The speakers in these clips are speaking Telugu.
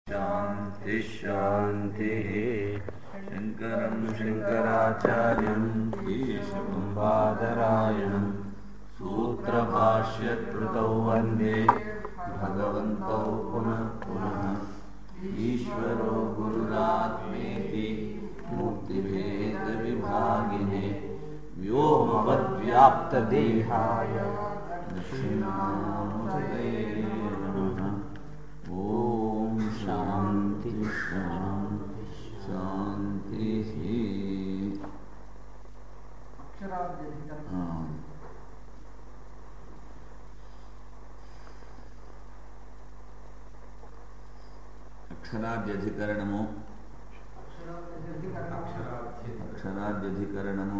शांति शांति। शंकरं शंकराचार्यं केशवं बादरायणं सूत्रभाष्यकृतौ वन्दे भगवन्तौ पुनः पुनः। ईश्वरो गुरुरात्मेति मूर्तिभेदविभागिने व्योमवद्व्याप्तदेहाय दक्षिणामूर्तये नमः। ओम शांति शांति शांति। అక్షరాధ్యధికరణము అక్షరాధ్యధికరణము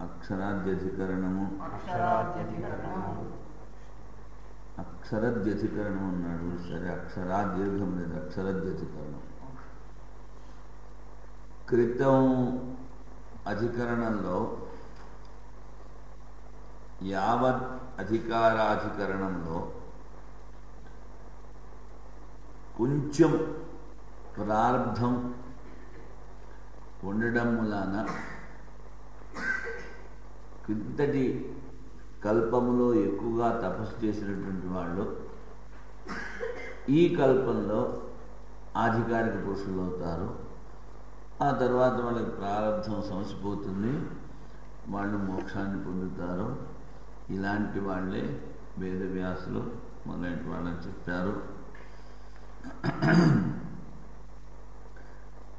అక్షరాధ్యధికరణము అక్షరధ్యధికరణం అన్నాడు. సరే, అక్షరాదీర్ఘం లేదు, అక్షరధ్యధికరణం. క్రితం అధికరణంలో యావత్ అధికారాధికరణంలో కొంచెం ప్రారంధం ఉండడం మూలాన క్రిందటి కల్పములో ఎక్కువగా తపస్సు చేసినటువంటి వాళ్ళు ఈ కల్పంలో ఆధికారిక పురుషులు అవుతారు. ఆ తర్వాత వాళ్ళకి ప్రారంధం సమసిపోతుంది, వాళ్ళు మోక్షాన్ని పొందుతారు. ఇలాంటి వాళ్ళే వేదవ్యాసులు మొదలైన వాళ్ళని చెప్పారు.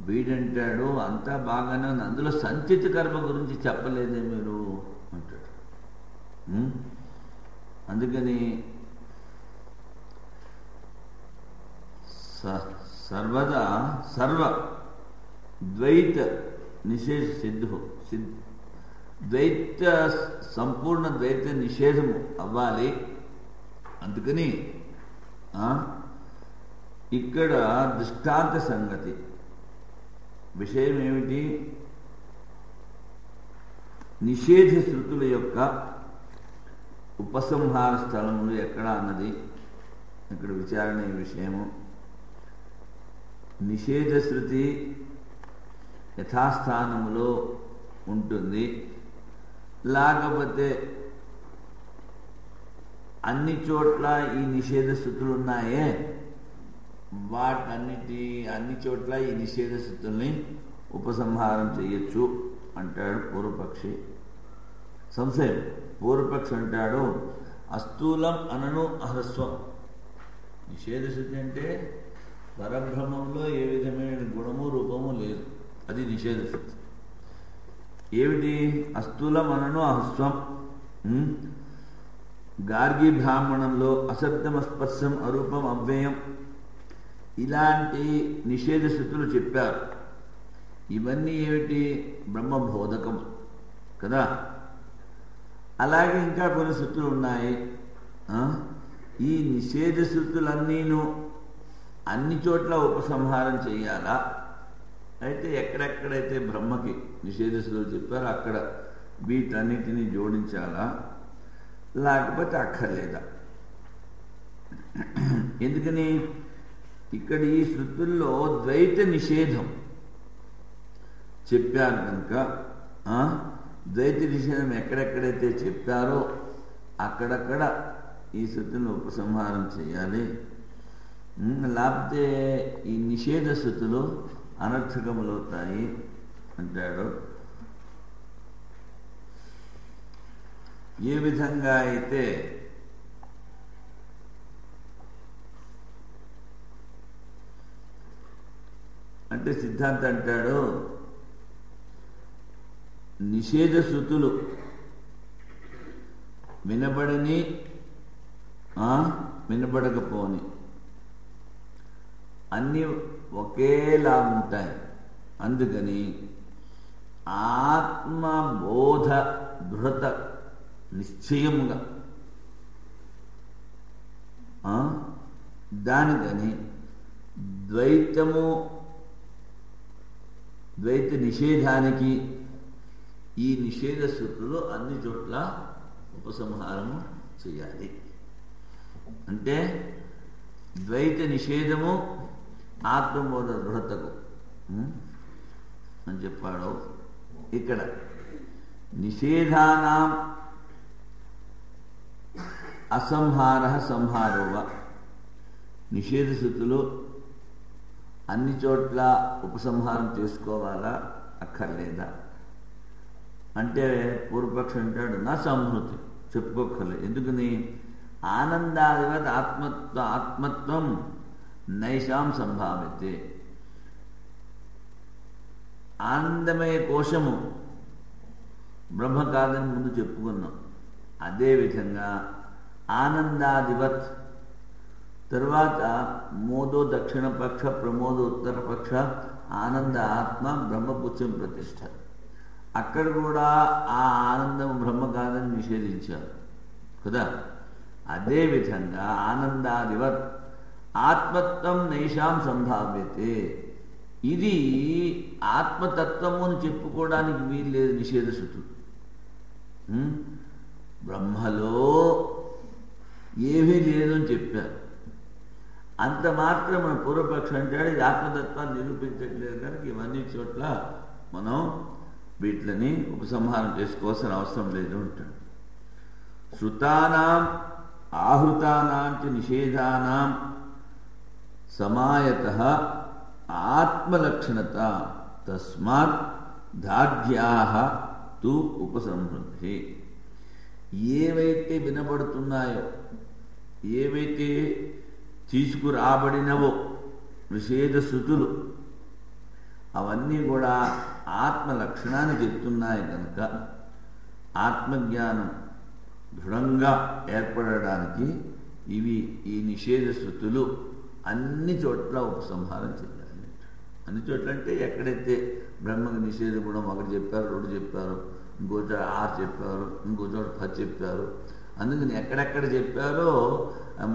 వీడంటాడు, అంతా బాగానే ఉంది, అందులో సంచిత కర్మ గురించి చెప్పలేదే మీరు అంటాడు. అందుకని సర్వదా సర్వ ద్వైత నిషేధ సిద్ధు ద్వైత సంపూర్ణ ద్వైత నిషేధము అవ్వాలి. అందుకని ఇక్కడ దృష్టాంత సంగతి విషయం ఏమిటి? నిషేధ శృతుల యొక్క ఉపసంహార స్థలములు ఎక్కడ అన్నది ఇక్కడ విచారణ విషయము. నిషేధ శృతి యథాస్థానములో ఉంటుంది, లేకపోతే అన్ని చోట్ల ఈ నిషేధ శృతులు ఉన్నాయే, అన్ని చోట్ల ఈ నిషేధ శృతుల్ని ఉపసంహారం చేయొచ్చు అంటాడు పూర్వపక్షి. సంశయం. పూర్వపక్షి అంటాడు, అస్థూలం అనను అహస్వం. నిషేధ శృతి అంటే పరబ్రహ్మంలో ఏ విధమైన గుణము రూపము లేదు, అది నిషేధ శృతి. ఏమిటి? అస్థూలం అనను అహస్వం. గార్గి బ్రాహ్మణంలో అశబ్దం అస్పర్శం అరూపం అవ్యయం ఇలాంటి నిషేధ శృతులు చెప్పారు. ఇవన్నీ ఏమిటి? బ్రహ్మబోధకం కదా. అలాగే ఇంకా కొన్ని శృతులు ఉన్నాయి. ఈ నిషేధ శృతులన్నీను అన్ని చోట్ల ఉపసంహారం చేయాలా? అయితే ఎక్కడెక్కడైతే బ్రహ్మకి నిషేధ శృతులు చెప్పారో అక్కడ వీటన్నిటినీ జోడించాలా, లేకపోతే అక్కర్లేదా? ఎందుకని? ఇక్కడ ఈ శృతుల్లో ద్వైత నిషేధం చెప్పారు కనుక ద్వైత నిషేధం ఎక్కడెక్కడైతే చెప్పారో అక్కడక్కడ ఈ శృతులను ఉపసంహారం చేయాలి. లేకపోతే ఈ నిషేధ శృతులు అనర్థకములవుతాయి అంటాడు. ఏ విధంగా అయితే అంటే సిద్ధాంతం అంటాడు, నిషేధ శృతులు వినబడని వినబడకపోని అన్నీ ఒకేలా ఉంటాయి. అందుకని ఆత్మబోధ దృఢత నిశ్చయముగా దానికని ద్వైత నిషేధానికి ఈ నిషేధ శృతులు అన్ని చోట్ల ఉపసంహారము చేయాలి. అంటే ద్వైత నిషేధము ఆత్మబోధ దృఢతకు అని చెప్పాడు. ఇక్కడ నిషేధానాం అసంహార సంహారోవ, నిషేధ స్థితిలో అన్ని చోట్ల ఉపసంహారం చేసుకోవాలా అక్కర్లేదా అంటే పూర్వపక్షం అంటాడు నా సంహృతి చెప్పుకోక్కర్లేదు. ఎందుకని ఆనందాదివత్ ఆత్మత్వం నైషాం సంభావ్యతే. ఆనందమయ కోశము బ్రహ్మ కాదని ముందు చెప్పుకున్నాం. అదేవిధంగా ఆనందాదివత్ తర్వాత మోదో దక్షిణ పక్ష ప్రమోద ఉత్తర పక్ష ఆనంద ఆత్మ బ్రహ్మపుత్రం ప్రతిష్ట. అక్కడ కూడా ఆ ఆనందం బ్రహ్మ కాదని నిషేధించారు కదా. అదేవిధంగా ఆనందాదివత్ ఆత్మత్వం నైషాం సంభావ్యతే. ఇది ఆత్మతత్వము అని చెప్పుకోవడానికి వీలు లేదు నిషేధ శృతులు. బ్రహ్మలో ఏమీ లేదు అని చెప్పారు. అంత మాత్రం మన పూర్వపక్షం అంటాడు ఇది ఆత్మతత్వాన్ని నిరూపించట్లేదు కనుక ఇవన్నీ చోట్ల మనం వీటిని ఉపసంహారం చేసుకోవాల్సిన అవసరం లేదు అంటాడు. శృతానాం ఆహృతానాం చ నిషేధానాం సమాయతః ఆత్మలక్షణత తస్మాత్ దాఢ్యాః తు ఉపసంహృతి. ఏవైతే వినబడుతున్నాయో, ఏవైతే తీసుకురాబడినవో నిషేధ శృతులు అవన్నీ కూడా ఆత్మ లక్షణాన్ని చెప్తున్నాయి కనుక ఆత్మజ్ఞానం దృఢంగా ఏర్పడడానికి ఇవి ఈ నిషేధ శృతులు అన్ని చోట్ల ఉపసంహారం చేయాలి. అన్ని చోట్ల అంటే ఎక్కడైతే బ్రహ్మకి నిషేధ గుణం ఒకటి చెప్పారు, రెండు చెప్పారు, ఇంకో చోట 6 చెప్పారు, ఇంకో చోట 10 చెప్పారు. అందుకని ఎక్కడెక్కడ చెప్పారో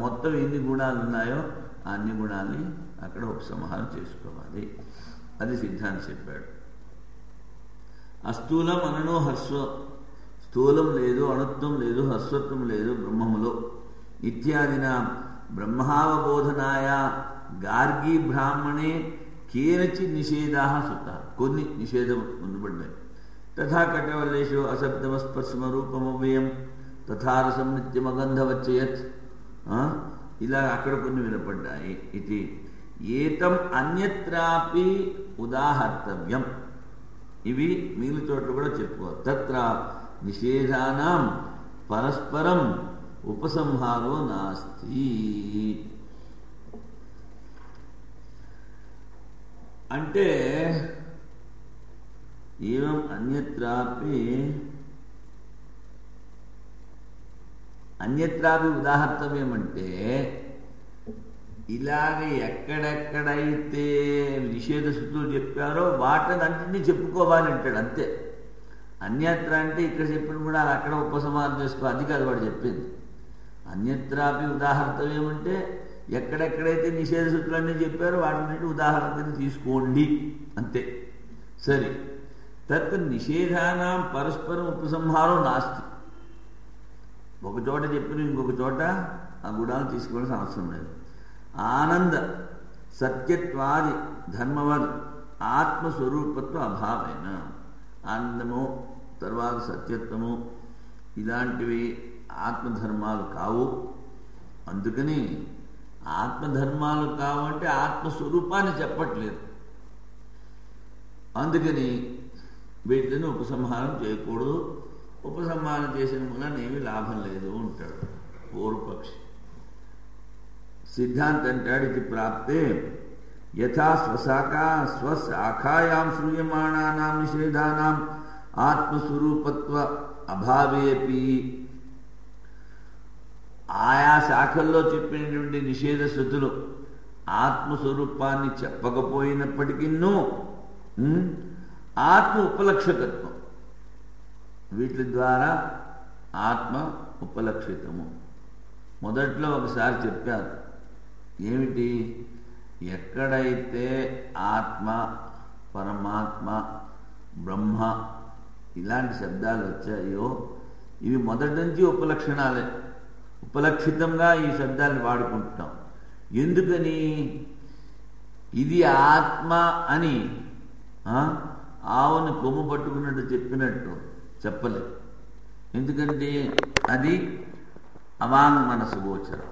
మొత్తం ఎన్ని గుణాలు ఉన్నాయో అన్ని గుణాలని అక్కడ ఉపసంహారం చేసుకోవాలి. అది సిద్ధాంతం చెప్పాడు. అస్థూలం అనను హర్స్వ, స్థూలం లేదు, అణుత్వం లేదు, హర్స్వత్వం లేదు బ్రహ్మములో ఇత్యాదిన బ్రహ్మావబోధనాయ గార్గీ బ్రాహ్మణే కేనచి నిషేధా సుత, కొన్ని నిషేధం ఉండబడ్డాయి. తథా కటవల్లేషు అశబ్దమస్పర్శమ రూపమవ్యయం తథారసం నిత్యమగంధవచ్చయత్, ఇలా అక్కడ కొన్ని వినపడ్డాయి. ఇది ఏతం అన్యత్రాపి ఉదాహర్తవ్యం, ఇవి మిగిలిన చోట్ల కూడా చెప్పుకోవాలి. తత్ర నిషేధానాం పరస్పరం ఉపసంహారో నాస్తి. అంటే ఏవం అన్యత్రాపి ఉదాహర్తవ్యం అంటే ఇలాగ ఎక్కడెక్కడైతే నిషేధ శృతులు చెప్పారో వాటిని అన్నింటినీ చెప్పుకోవాలి అంటాడు. అంతే. అన్యత్ర అంటే ఇక్కడ చెప్పిన కూడా అక్కడ ఉపసంహారం చేసుకో, అది కాదు వాడు చెప్పింది. అన్యత్రాపి ఉదాహర్తవ్యం అంటే ఎక్కడెక్కడైతే నిషేధ శృతులన్నీ చెప్పారో వాటిని ఉదాహరణ తీసుకోండి అంతే. సరే, తత్ నిషేధానాం పరస్పరం ఉపసంహారం నాస్తి. ఒక చోట చెప్పిన ఇంకొక చోట ఆ గుణాలు తీసుకోవాల్సిన అవసరం లేదు. ఆనంద సత్యత్వాది ధర్మవద్ ఆత్మస్వరూపత్వ అభావైన, ఆనందము తర్వాత సత్యత్వము ఇలాంటివి ఆత్మధర్మాలు కావు. అందుకని ఆత్మధర్మాలు కావు అంటే ఆత్మస్వరూపాన్ని చెప్పట్లేదు. అందుకని వీటిని ఉపసంహారం చేయకూడదు. ఉపసంహారం చేసిన వలన ఏమీ లాభం లేదు అంటాడు పూర్వపక్షి. సిద్ధాంతం అంటాడు ఇది ప్రాప్తే యథా స్వశాఖాయాం శ్రూయమాణానాం నిషేధానాం ఆత్మస్వరూపత్వ అభావేపి, ఆయా శాఖల్లో చెప్పినటువంటి నిషేధ శృతులు ఆత్మస్వరూపాన్ని చెప్పకపోయినప్పటికీ ఆత్మ ఉపలక్షకత్వం, వీటి ద్వారా ఆత్మ ఉపలక్షితము. మొదట్లో ఒకసారి చెప్పారు ఏమిటి, ఎక్కడైతే ఆత్మ పరమాత్మ బ్రహ్మ ఇలాంటి శబ్దాలు వచ్చాయో ఇవి మొదటి నుంచి ఉపలక్షణాలే. ఉపలక్షితంగా ఈ శబ్దాన్ని వాడుకుంటున్నాం. ఎందుకని? ఇది ఆత్మ అని ఆవుని కొమ్ము పట్టుకున్నట్టు చెప్పినట్టు చెప్పలేదు. ఎందుకంటే అది అవాంగ్ మనసు గోచరం,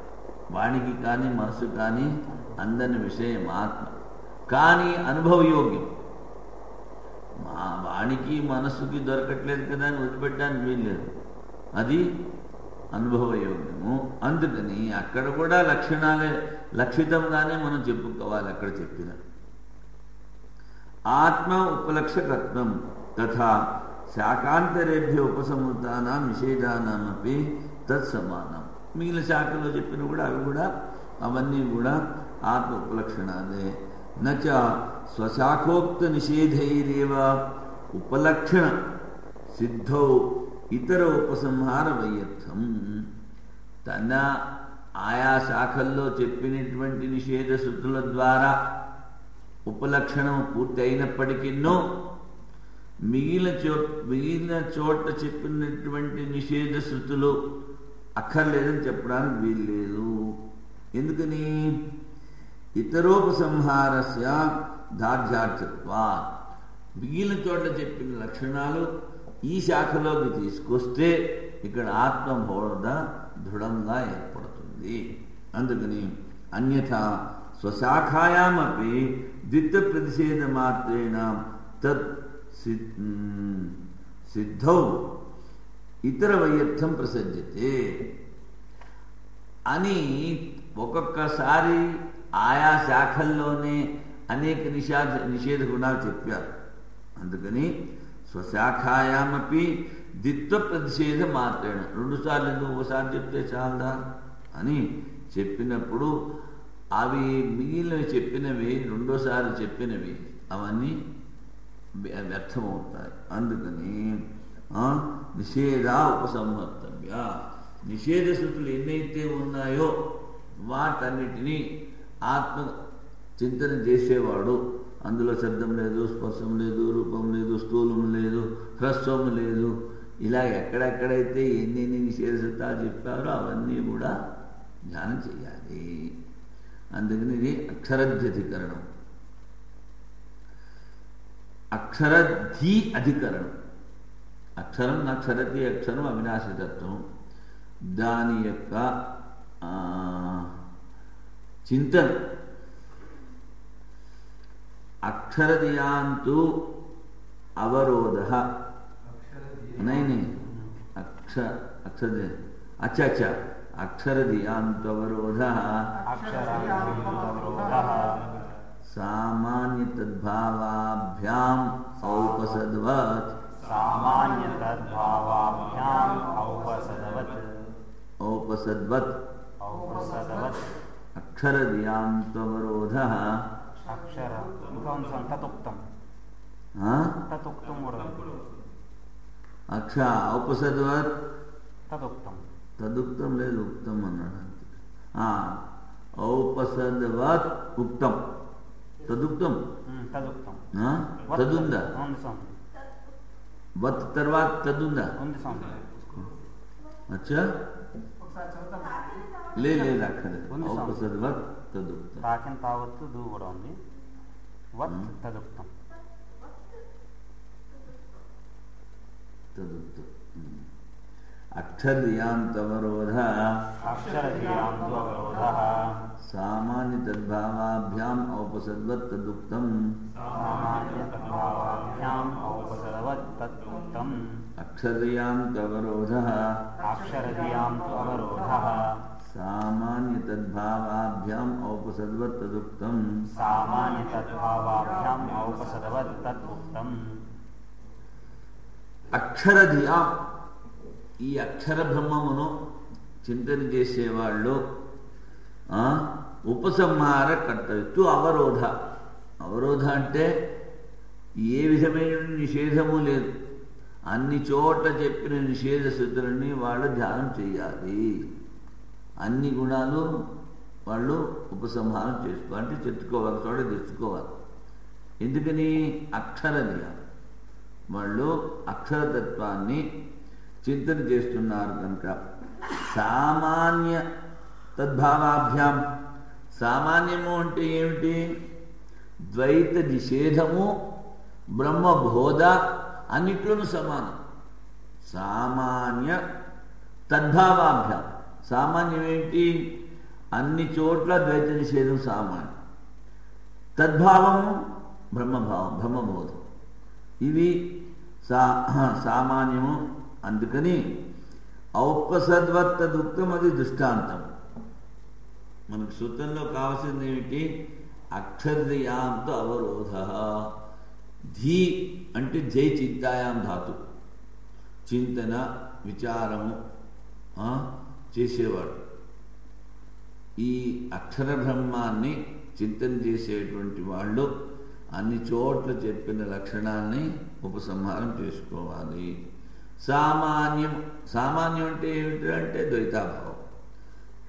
వానికి కానీ మనసు కానీ అందని విషయం ఆత్మ. కానీ అనుభవయోగ్యం. వానికి మనసుకి దొరకట్లేదు కదా అని వదిలిపెట్టడానికి వీల్లేదు, అది అనుభవయోగ్యము. అందుకని అక్కడ కూడా లక్షణాలే లక్షితంగానే మనం చెప్పుకోవాలి. అక్కడ చెప్పిన ఆత్మ ఉపలక్షకత్వం తథా శాకాంతరేభ్య ఉపసంహృతానాం నిషేధానామపి తత్సమానం. మిగిలిన శాఖలో చెప్పిన కూడా అవి కూడా అవన్నీ కూడా ఆత్మ ఉపలక్షణాలే. నచ స్వశాఖోక్త నిషేధైరేవ ఉపలక్షణ సిద్ధౌ ఇతర ఉపసంహార వైయర్థం. తన ఆయా శాఖల్లో చెప్పినటువంటి నిషేధ శృతుల ద్వారా ఉపలక్షణం పూర్తి అయినప్పటికీనూ మిగిలిన చోట చెప్పినటువంటి నిషేధ శృతులు అక్కర్లేదని చెప్పడానికి వీల్లేదు. ఎందుకని? ఇతరోపసంహారస్య దార్ఢ్యార్థత్వా. మిగిలిన చోట్ల చెప్పిన లక్షణాలు ఈ శాఖలోకి తీసుకొస్తే ఇక్కడ ఆత్మబోధ దృఢంగా ఏర్పడుతుంది. అందుకని అన్యథా స్వశాఖాయామపి ద్విత్వ ప్రతిషేధ మాత్రేణ తత్ సిద్ధౌ ఇతర వైయర్థం ప్రసజ్యతే అని ఒక్కొక్కసారి ఆయా శాఖల్లోనే అనేక నిషేధ గుణాలు చెప్పారు. అందుకని స్వశాఖాయామపి ద్విత్వ ప్రతిషేధ మాత్రేణ, 2 సార్లు ఎందుకు ఒకసారి చెప్తే చాలదా అని చెప్పినప్పుడు అవి మిగిలినవి చెప్పినవి రెండోసారి చెప్పినవి అవన్నీ వ్యర్థమవుతాయి. అందుకని నిషేధ ఉపసంహర్తవ్య. నిషేధ శృతులు ఎన్నైతే ఉన్నాయో వాటన్నిటినీ ఆత్మ చింతన చేసేవాడు, అందులో శబ్దం లేదు, స్పర్శం లేదు, రూపం లేదు, స్థూలం లేదు, హ్రస్వం లేదు, ఇలా ఎక్కడెక్కడైతే ఎన్ని నిషేధ శృతాలు చెప్పారో అవన్నీ కూడా ధ్యానం చేయాలి. అందుకని ఇది అక్షరధ్యధికరణం, అక్షరధి అధికరణం. అక్షరం అక్షరతి, అక్షరం అవినాశతత్వం. దాని యొక్క చింతన అక్షరదియాంతు అవరోధ అక్షరదియాంతు అవరోధ సామాన్య తద్భావాభ్యాం ఔపసద్వత్ అక్షరదియాంతవరోధ ఔపసద్వత్ తదుక్తం లేదు, ఉక్తం అన్నాడు. ఔపసద్వత్ ఉక్తం, తదుక్తం తదుందా? వత్ తర్వాత తదుందా? అచ్చా లేదు అక్కర్లేదు. ఔపసద్వత్ తదుక్తం. తాకిన తావత్తు దూ కూడా ఉంది. వత్ తదుక్తం తదుక్తం. అక్షరదియాంతవరోధ సామాన్య తద్భావాభ్యాం ఔపసద్వత్ తదుక్తం. అక్షరదియాంతవరోధ సామాన్య తద్భావాభ్యాం ఔపసద్వత్ తదుక్తం. అక్షరధియా, ఈ అక్షర బ్రహ్మమును చింతన చేసేవాళ్ళు ఉపసంహార కర్తవ్యత్తు అవరోధ. అవరోధ అంటే ఏ విధమైన నిషేధము లేదు, అన్ని చోట్ల చెప్పిన నిషేధ స్థితులన్నీ వాళ్ళు ధ్యానం చేయాలి. అన్ని గుణాలు వాళ్ళు ఉపసంహారం చేసుకోవాలి, అంటే తెచ్చుకోవాలి, చోట తెచ్చుకోవాలి. ఎందుకని? అక్షరధియ, వాళ్ళు అక్షరతత్వాన్ని చింతన చేస్తున్నారు కనుక. సామాన్య తద్భావాభ్యాం, సామాన్యము అంటే ఏమిటి? ద్వైత నిషేధము, బ్రహ్మబోధ అన్నిట్లోనూ సమానం. సామాన్య తద్భావాభ్యాం. సామాన్యం ఏంటి? అన్ని చోట్ల ద్వైత నిషేధం సామాన్యం. తద్భావము బ్రహ్మభావం, బ్రహ్మబోధం. ఇవి సామాన్యము. అందుకని ఔపసద్వత్తదుక్తం అది దృష్టాంతం. మనకు సూత్రంలో కావాల్సింది ఏమిటి? అక్షరయాంతో అవరోధ. ధీ అంటే జై చింతాయాం ధాతు, చింతన విచారము చేసేవాడు. ఈ అక్షర బ్రహ్మాన్ని చింతన చేసేటువంటి వాళ్ళు అన్ని చోట్ల చెప్పిన లక్షణాన్ని ఉపసంహారం చేసుకోవాలి. సామాన్యం అంటే ఏమిటి అంటే ద్వైతాభావం.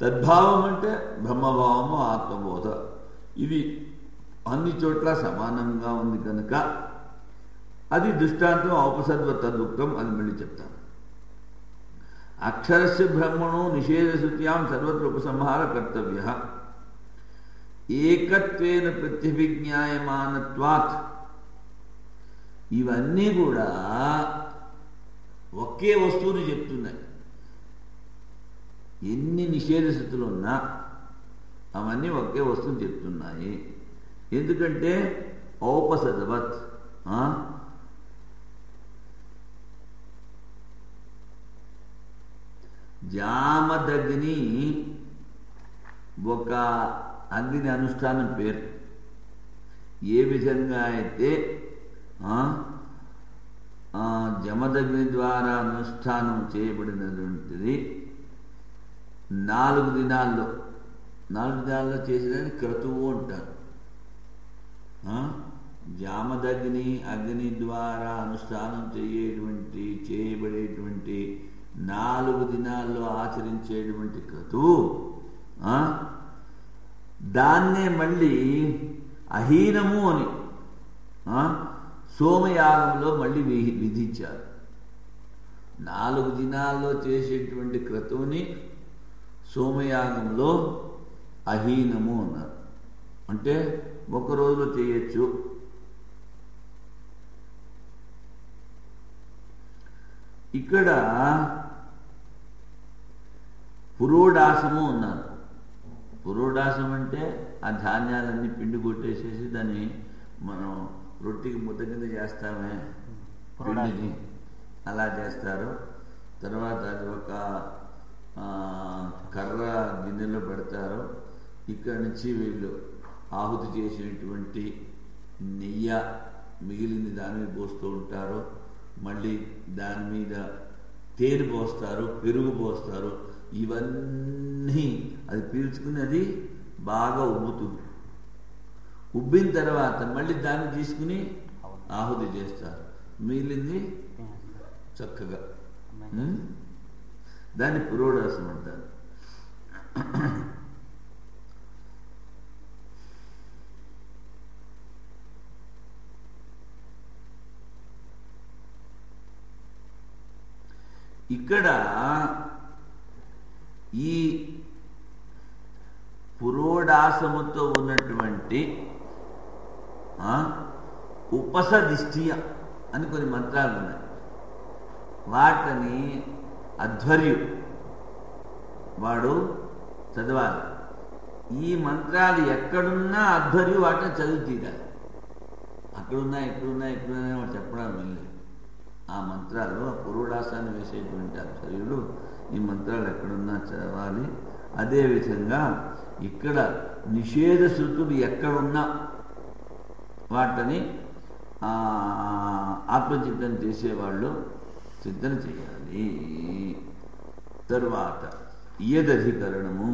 తద్భావం అంటే బ్రహ్మభావము, ఆత్మబోధ. ఇవి అన్ని చోట్ల సమానంగా ఉంది కనుక అది దృష్టాంతం. ఔపసద్వ తదుక్తం అని మళ్ళీ చెప్తాను. అక్షరస్య బ్రహ్మణో నిషేధశృత్యాం సర్వత్ర ఉపసంహార కర్తవ్య. ఏకత్వేన ప్రత్యభిజ్ఞాయమానత్వాత్. ఇవన్నీ కూడా ఒకే వస్తువుని చెప్తున్నాయి. ఎన్ని నిషేధ స్థితులు ఉన్నా అవన్నీ ఒకే వస్తువుని చెప్తున్నాయి. ఎందుకంటే ఔపసదవత్, జామదగ్ని ఒక అగ్ని అనుష్ఠానం పేరు. ఏ విధంగా అయితే జమదగ్ని ద్వారా అనుష్ఠానం చేయబడినటువంటిది 4 దినాల్లో చేసేదాన్ని క్రతువు అంటారు. జామదగ్ని అగ్ని ద్వారా అనుష్ఠానం చేయబడేటువంటి 4 దినాల్లో ఆచరించేటువంటి క్రతువు, దాన్నే మళ్ళీ అహీనము అని సోమయాగంలో మళ్ళీ విధించారు. 4 దినాల్లో చేసేటువంటి క్రతువుని సోమయాగంలో అహీనము అన్నారు. అంటే ఒక రోజులో చేయొచ్చు. ఇక్కడ పురోడాసము అన్నారు. పురోడాసం అంటే ఆ ధాన్యాలన్నీ పిండి కొట్టేసేసి దాన్ని మనం రొట్టెకి ముద్ద కింద చేస్తామే, పిండిని అలా చేస్తారు. తర్వాత అది ఒక కర్ర గిన్నెలో పెడతారు. ఇక్కడి నుంచి వీళ్ళు ఆహుతి చేసినటువంటి నెయ్యి మిగిలింది దాని మీద పోస్తూ ఉంటారు. మళ్ళీ దాని మీద తేనె పోస్తారు, పెరుగు పోస్తారు. ఇవన్నీ అది పీల్చుకుని అది బాగా ఉబ్బుతుంది. ఉబ్బిన తర్వాత మళ్ళీ దాన్ని తీసుకుని ఆహుతి చేస్తారు. మిగిలింది చక్కగా దాన్ని పురోడాసం అంటారు. ఇక్కడ ఈ పురోడాసముతో ఉన్నటువంటి ఉపసదిష్టియ అని కొన్ని మంత్రాలు ఉన్నాయి. వాటిని అధ్వర్యు వాడు చదవాలి. ఈ మంత్రాలు ఎక్కడున్నా అధ్వర్యు వాటిని చదివి తీరాలి. అక్కడున్నా ఎక్కడున్నా వాడు చెప్పడం వెళ్ళలేదు. ఆ మంత్రాలు ఆ పురోడాసాన్ని వేసేటువంటి అధ్వర్యులు ఈ మంత్రాలు ఎక్కడున్నా చదవాలి. అదేవిధంగా ఇక్కడ నిషేధ శృతులు ఎక్కడున్నా వాటిని ఆత్మచింతన చేసేవాళ్ళు చింతన చేయాలి. తరువాత ఏదధికరణము